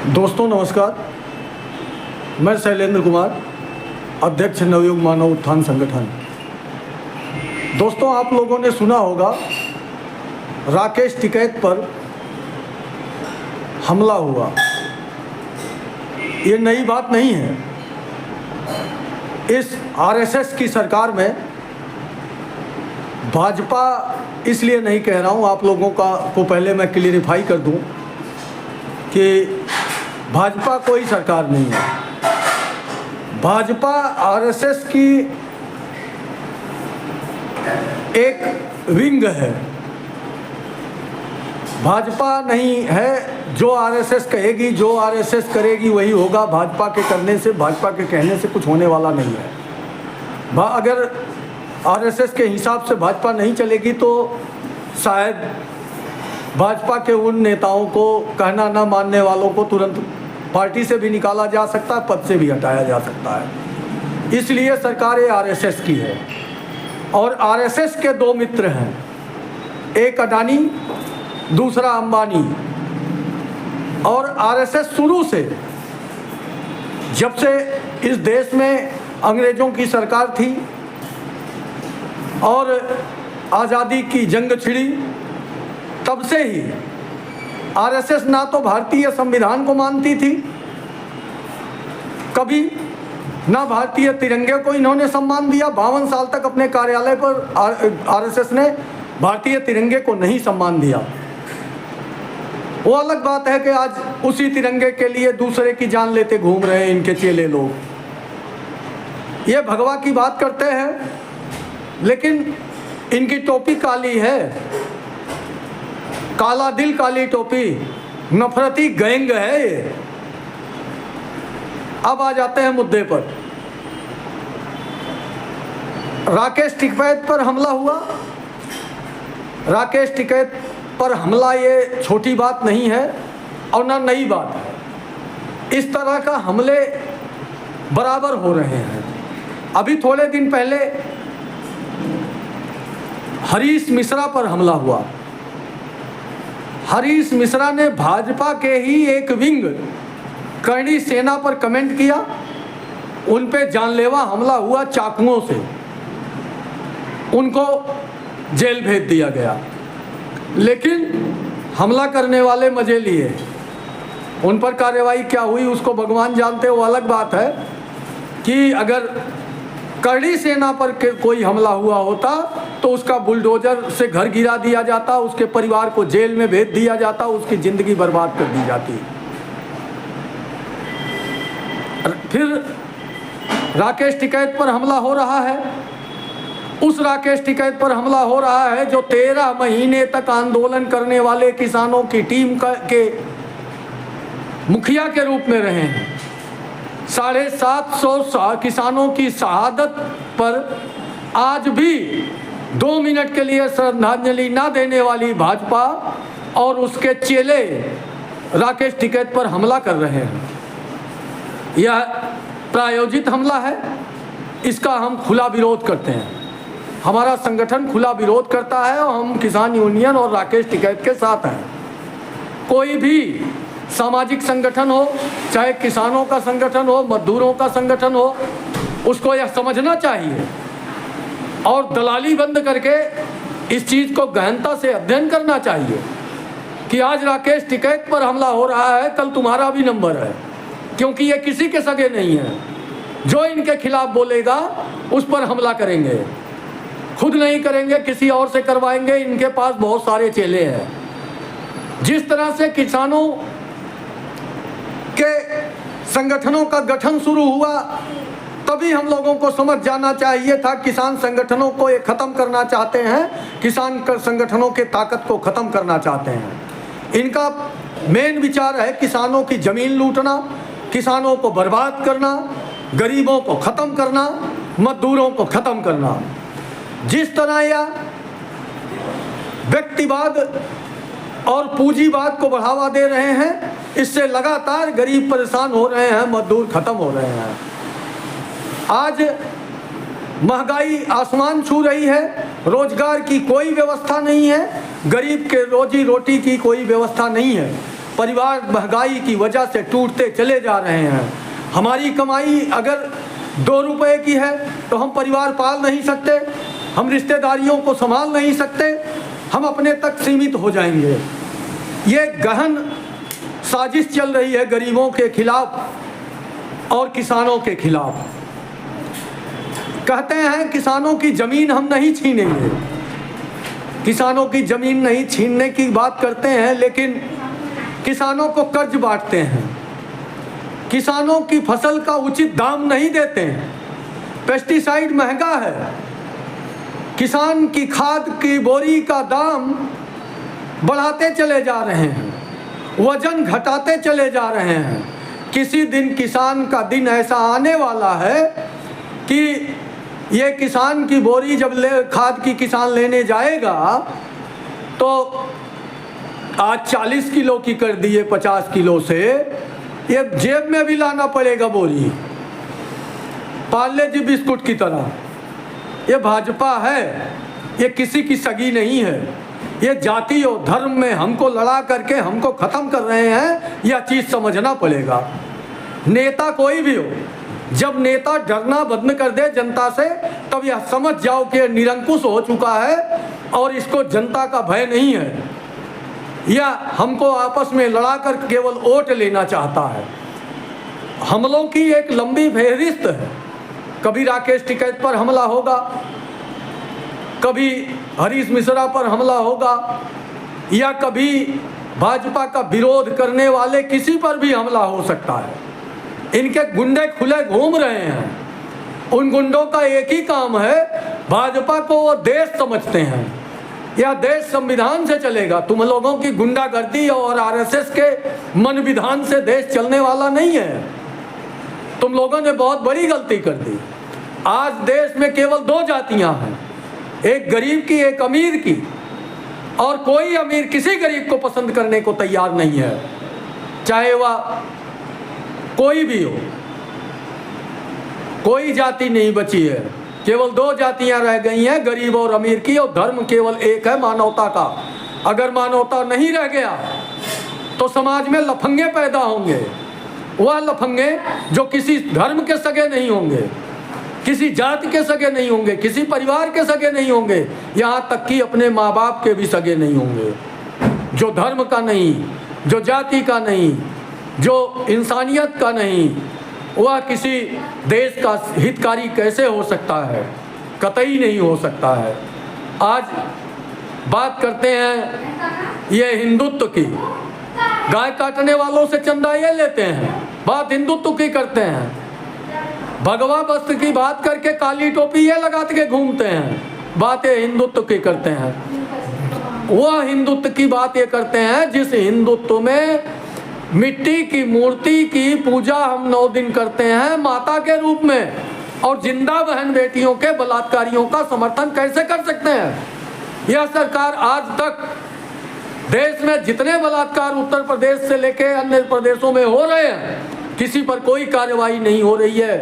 दोस्तों नमस्कार, मैं शैलेंद्र कुमार, अध्यक्ष नवयुग मानव उत्थान संगठन। दोस्तों, आप लोगों ने सुना होगा राकेश टिकैत पर हमला हुआ। ये नई बात नहीं है। इस आरएसएस की सरकार में भाजपा, इसलिए नहीं कह रहा हूँ, आप लोगों को पहले मैं क्लियरिफाई कर दूँ कि भाजपा कोई सरकार नहीं है। भाजपा आरएसएस की एक विंग है। भाजपा नहीं है, जो आरएसएस कहेगी, जो आरएसएस करेगी वही होगा। भाजपा के करने से, भाजपा के कहने से कुछ होने वाला नहीं है। अगर आरएसएस के हिसाब से भाजपा नहीं चलेगी तो शायद भाजपा के उन नेताओं को, कहना ना मानने वालों को तुरंत पार्टी से भी निकाला जा सकता है, पद से भी हटाया जा सकता है। इसलिए सरकार ये आरएसएस की है। और आरएसएस के दो मित्र हैं, एक अडानी, दूसरा अंबानी। और आरएसएस शुरू से, जब से इस देश में अंग्रेज़ों की सरकार थी और आज़ादी की जंग छिड़ी, तब से ही आरएसएस ना तो भारतीय संविधान को मानती थी, कभी ना भारतीय तिरंगे को इन्होंने सम्मान दिया। 52 साल तक अपने कार्यालय पर आरएसएस ने भारतीय तिरंगे को नहीं सम्मान दिया। वो अलग बात है कि आज उसी तिरंगे के लिए दूसरे की जान लेते घूम रहे हैं इनके चेले लोग। ये भगवा की बात करते हैं, लेकिन इनकी टोपी काली है, काला दिल काली टोपी, नफरती गैंग है ये। अब आ जाते हैं मुद्दे पर। राकेश टिकैत पर हमला हुआ। राकेश टिकैत पर हमला ये छोटी बात नहीं है और ना नई बात है। इस तरह का हमले बराबर हो रहे हैं। अभी थोड़े दिन पहले हरीश मिश्रा पर हमला हुआ। हरीश मिश्रा ने भाजपा के ही एक विंग करणी सेना पर कमेंट किया। उन पे जानलेवा हमला हुआ चाकुओं से, उनको जेल भेज दिया गया। लेकिन हमला करने वाले मजे लिए। उन पर कार्रवाई क्या हुई उसको भगवान जानते, वो अलग बात है। कि अगर करणी सेना पर कोई हमला हुआ होता तो उसका बुलडोजर से घर गिरा दिया जाता, उसके परिवार को जेल में भेज दिया जाता, उसकी ज़िंदगी बर्बाद कर दी जाती। फिर राकेश टिकैत पर हमला हो रहा है। उस राकेश टिकैत पर हमला हो रहा है जो 13 महीने तक आंदोलन करने वाले किसानों की टीम के मुखिया के रूप में रहे हैं। 750 किसानों की शहादत पर आज भी 2 मिनट के लिए श्रद्धांजलि ना देने वाली भाजपा और उसके चेले राकेश टिकैत पर हमला कर रहे हैं। यह प्रायोजित हमला है। इसका हम खुला विरोध करते हैं। हमारा संगठन खुला विरोध करता है और हम किसान यूनियन और राकेश टिकैत के साथ हैं। कोई भी सामाजिक संगठन हो, चाहे किसानों का संगठन हो, मजदूरों का संगठन हो, उसको यह समझना चाहिए और दलाली बंद करके इस चीज़ को गहनता से अध्ययन करना चाहिए कि आज राकेश टिकैत पर हमला हो रहा है, कल तुम्हारा भी नंबर है। क्योंकि ये किसी के सगे नहीं है। जो इनके खिलाफ बोलेगा उस पर हमला करेंगे। खुद नहीं करेंगे, किसी और से करवाएंगे। इनके पास बहुत सारे चेले हैं। जिस तरह से किसानों के संगठनों का गठन शुरू हुआ, तभी हम लोगों को समझ जाना चाहिए था किसान संगठनों को ये ख़त्म करना चाहते हैं। किसान संगठनों के ताकत को ख़त्म करना चाहते हैं। इनका मेन विचार है किसानों की ज़मीन लूटना, किसानों को बर्बाद करना, गरीबों को ख़त्म करना, मजदूरों को ख़त्म करना। जिस तरह यह व्यक्तिवाद और पूंजीवाद को बढ़ावा दे रहे हैं, इससे लगातार गरीब परेशान हो रहे हैं, मजदूर खत्म हो रहे हैं। आज महंगाई आसमान छू रही है, रोजगार की कोई व्यवस्था नहीं है, गरीब के रोजी रोटी की कोई व्यवस्था नहीं है। परिवार महंगाई की वजह से टूटते चले जा रहे हैं। हमारी कमाई अगर 2 रुपए की है तो हम परिवार पाल नहीं सकते, हम रिश्तेदारियों को संभाल नहीं सकते, हम अपने तक सीमित हो जाएंगे। ये गहन साजिश चल रही है गरीबों के खिलाफ और किसानों के खिलाफ। कहते हैं किसानों की ज़मीन हम नहीं छीनेंगे, किसानों की ज़मीन नहीं छीनने की बात करते हैं, लेकिन किसानों को कर्ज बांटते हैं, किसानों की फसल का उचित दाम नहीं देते हैं, पेस्टिसाइड महंगा है, किसान की खाद की बोरी का दाम बढ़ाते चले जा रहे हैं, वजन घटाते चले जा रहे हैं। किसी दिन किसान का दिन ऐसा आने वाला है कि ये किसान की बोरी जब खाद की किसान लेने जाएगा तो आज 40 किलो की कर दी है 50 किलो से, ये जेब में भी लाना पड़ेगा बोरी, पार्ले जी बिस्कुट की तरह। ये भाजपा है, ये किसी की सगी नहीं है, ये जाति और धर्म में हमको लड़ा करके हमको ख़त्म कर रहे हैं, यह चीज़ समझना पड़ेगा। नेता कोई भी हो, जब नेता डरना बंद कर दे जनता से, तब यह समझ जाओ कि निरंकुश हो चुका है और इसको जनता का भय नहीं है, या हमको आपस में लड़ा कर केवल वोट लेना चाहता है। हमलों की एक लंबी फहरिस्त है, कभी राकेश टिकैत पर हमला होगा, कभी हरीश मिश्रा पर हमला होगा, या कभी भाजपा का विरोध करने वाले किसी पर भी हमला हो सकता है। इनके गुंडे खुले घूम रहे हैं, उन गुंडों का एक ही काम है, भाजपा को वो देश समझते हैं, यह देश संविधान से चलेगा। तुम लोगों की गुंडागर्दी और आरएसएस के मन विधान से देश चलने वाला नहीं है। तुम लोगों ने बहुत बड़ी गलती कर दी। आज देश में केवल 2 जातियां हैं, एक गरीब की, एक अमीर की, और कोई अमीर किसी गरीब को पसंद करने को तैयार नहीं है, चाहे वह कोई भी हो। कोई जाति नहीं बची है, केवल 2 जातियां रह गई हैं, गरीब और अमीर की, और धर्म केवल एक है, मानवता का। अगर मानवता नहीं रह गया तो समाज में लफंगे पैदा होंगे, वह लफंगे जो किसी धर्म के सगे नहीं होंगे, किसी जाति के सगे नहीं होंगे, किसी परिवार के सगे नहीं होंगे, यहाँ तक कि अपने माँ बाप के भी सगे नहीं होंगे। जो धर्म का नहीं, जो जाति का नहीं, जो इंसानियत का नहीं, वह किसी देश का हितकारी कैसे हो सकता है? कतई नहीं हो सकता है। आज बात करते हैं ये हिंदुत्व की, गाय काटने वालों से चंदा ये लेते हैं, बात हिंदुत्व की करते हैं। भगवा वस्त्र की बात करके काली टोपी ये लगा के घूमते हैं, बातें हिंदुत्व की करते हैं। वह हिंदुत्व की बात ये करते हैं जिस हिंदुत्व में मिट्टी की मूर्ति की पूजा हम 9 दिन करते हैं माता के रूप में, और जिंदा बहन बेटियों के बलात्कारियों का समर्थन कैसे कर सकते हैं? यह सरकार आज तक देश में जितने बलात्कार उत्तर प्रदेश से लेकर अन्य प्रदेशों में हो रहे हैं, किसी पर कोई कार्रवाई नहीं हो रही है,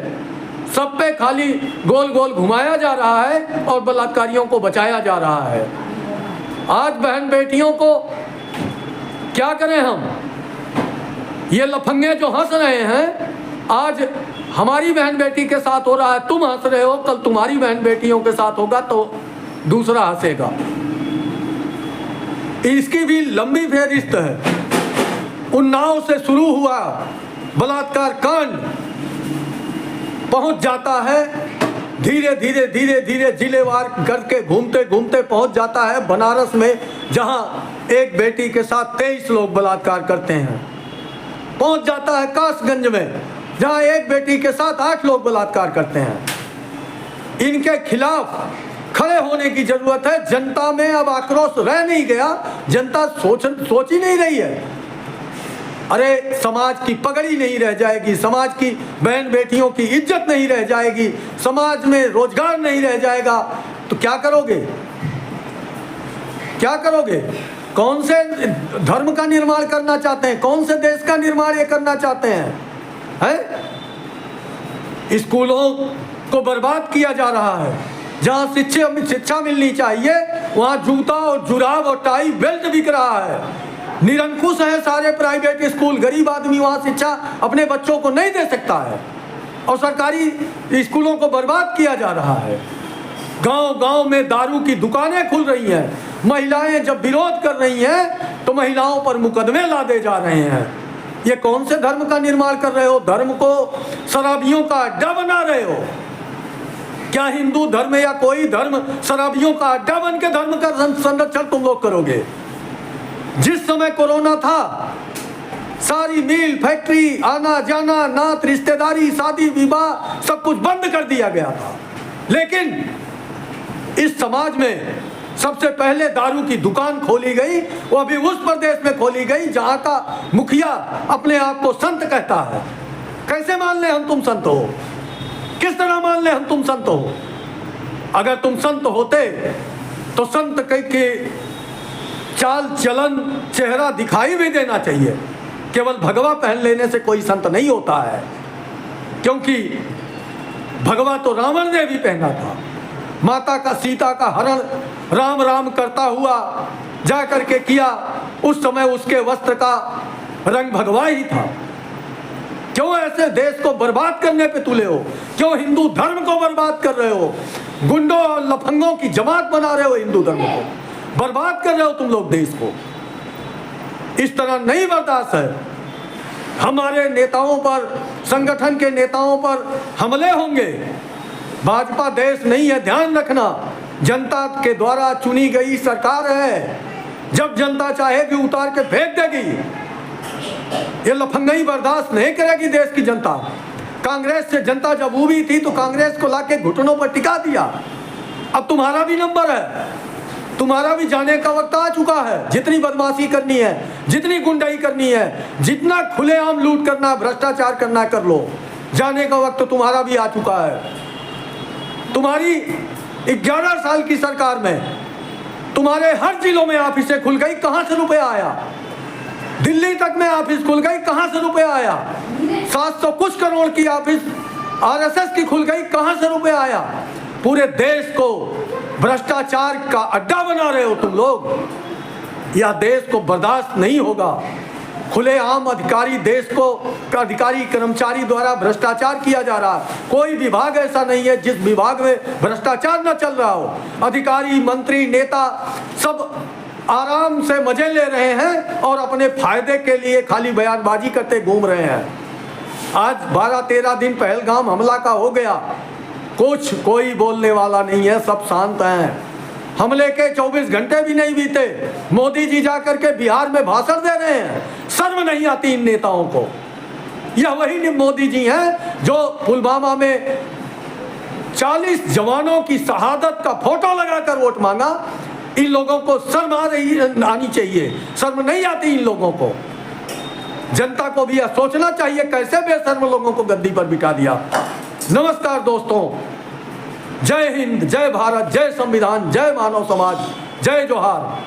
सब पे खाली गोल गोल घुमाया जा रहा है और बलात्कारियों को बचाया जा रहा है। आज बहन बेटियों को क्या करें हम? ये लफंगे जो हंस रहे हैं, आज हमारी बहन बेटी के साथ हो रहा है, तुम हंस रहे हो, कल तुम्हारी बहन बेटियों के साथ होगा तो दूसरा हंसेगा। इसकी भी लंबी फहरिस्त है। उन्नाव से शुरू हुआ बलात्कार कांड पहुंच जाता है, धीरे धीरे धीरे धीरे जिलेवार करके घूमते घूमते पहुंच जाता है बनारस में, जहां एक बेटी के साथ 23 लोग बलात्कार करते हैं। पहुंच जाता है कासगंज में, जहां एक बेटी के साथ 8 लोग बलात्कार करते हैं। इनके खिलाफ खड़े होने की जरूरत है। जनता में अब आक्रोश रह नहीं गया, जनता सोच ही नहीं रही है। अरे समाज की पगड़ी नहीं रह जाएगी, समाज की बहन बेटियों की इज्जत नहीं रह जाएगी, समाज में रोजगार नहीं रह जाएगा, तो क्या करोगे? क्या करोगे? कौन से धर्म का निर्माण करना चाहते हैं? कौन से देश का निर्माण ये करना चाहते हैं? स्कूलों को बर्बाद किया जा रहा है। जहाँ शिक्षा मिलनी चाहिए वहाँ जूता और जुराब और टाई बेल्ट बिक रहा है। निरंकुश है सारे प्राइवेट स्कूल, गरीब आदमी वहाँ शिक्षा अपने बच्चों को नहीं दे सकता है और सरकारी स्कूलों को बर्बाद किया जा रहा है। गांव-गांव में दारू की दुकानें खुल रही हैं। महिलाएं जब विरोध कर रही हैं तो महिलाओं पर मुकदमे लादे जा रहे हैं। ये कौन से धर्म का निर्माण कर रहे हो? धर्म को शराबियों का अड्डा बना रहे हो। क्या हिंदू धर्म या कोई धर्म शराबियों का अड्डा बन के धर्म का संरक्षण तुम लोग करोगे? जिस समय कोरोना था सारी मिल फैक्ट्री आना जाना नात रिश्तेदारी शादी विवाह सब कुछ बंद कर दिया गया था, लेकिन इस समाज में सबसे पहले दारू की दुकान खोली गई। वो अभी उस प्रदेश में खोली गई जहां का मुखिया अपने आप को संत कहता है। कैसे मान ले हम तुम संत हो? किस तरह मान ले हम तुम संत हो? अगर तुम संत होते तो संत के चाल चलन चेहरा दिखाई भी देना चाहिए। केवल भगवा पहन लेने से कोई संत नहीं होता है, क्योंकि भगवा तो रावण ने भी पहना था। माता का सीता का हरण राम राम करता हुआ जा करके किया, उस समय उसके वस्त्र का रंग भगवा ही था। क्यों ऐसे देश को बर्बाद करने पे तुले हो? क्यों हिंदू धर्म को बर्बाद कर रहे हो? गुंडों और लफंगों की जमात बना रहे हो, हिंदू धर्म को बर्बाद कर रहे हो तुम लोग देश को। इस तरह नहीं बर्दाश्त है। हमारे नेताओं पर, संगठन के नेताओं पर हमले होंगे। भाजपा देश नहीं है, ध्यान रखना। जनता के द्वारा चुनी गई सरकार है। जब जनता चाहेगी उतार के फेंक देगी। ये लफंगाई बर्दाश्त नहीं करेगी देश की जनता। कांग्रेस से जनता जब उबी थी तो कांग्रेस को लाके घुटनों पर टिका दिया। अब तुम्हारा भी नंबर है, तुम्हारा भी जाने का वक्त आ चुका है। जितनी बदमाशी करनी है, जितनी गुंडाई करनी है, जितना खुलेआम लूट करना, भ्रष्टाचार करना कर लो। जाने का वक्त तुम्हारा भी आ चुका है। तुम्हारी 11 साल की सरकार में तुम्हारे हर जिलों में ऑफिसें खुल गई, कहां से रुपया आया? दिल्ली तक में ऑफिस खुल गई, कहां से रुपया आया? 700 कुछ करोड़ की ऑफिस आरएसएस की खुल गई, कहां से रुपया आया? पूरे देश को भ्रष्टाचार का अड्डा बना रहे हो तुम लोग। यह देश को बर्दाश्त नहीं होगा। खुलेआम अधिकारी देश को अधिकारी कर्मचारी द्वारा भ्रष्टाचार किया जा रहा है। कोई विभाग ऐसा नहीं है जिस विभाग में भ्रष्टाचार न चल रहा हो। अधिकारी मंत्री नेता सब आराम से मजे ले रहे हैं और अपने फायदे के लिए खाली बयानबाजी करते घूम रहे हैं। आज 12-13 दिन पहलगाम हमला का हो गया, कोई बोलने वाला नहीं है, सब शांत हैं। हमले के 24 घंटे भी नहीं बीते, मोदी जी जाकर के बिहार में भाषण दे रहे हैं। शर्म नहीं आती इन नेताओं को। यह वही मोदी जी हैं जो पुलवामा में 40 जवानों की शहादत का फोटो लगाकर वोट मांगा। इन लोगों को शर्म आनी चाहिए, शर्म नहीं आती इन लोगों को। जनता को भी यह सोचना चाहिए कैसे बेशर्म लोगों को गद्दी पर बिठा दिया। नमस्कार दोस्तों, जय हिंद, जय भारत, जय संविधान, जय मानव समाज, जय जोहार।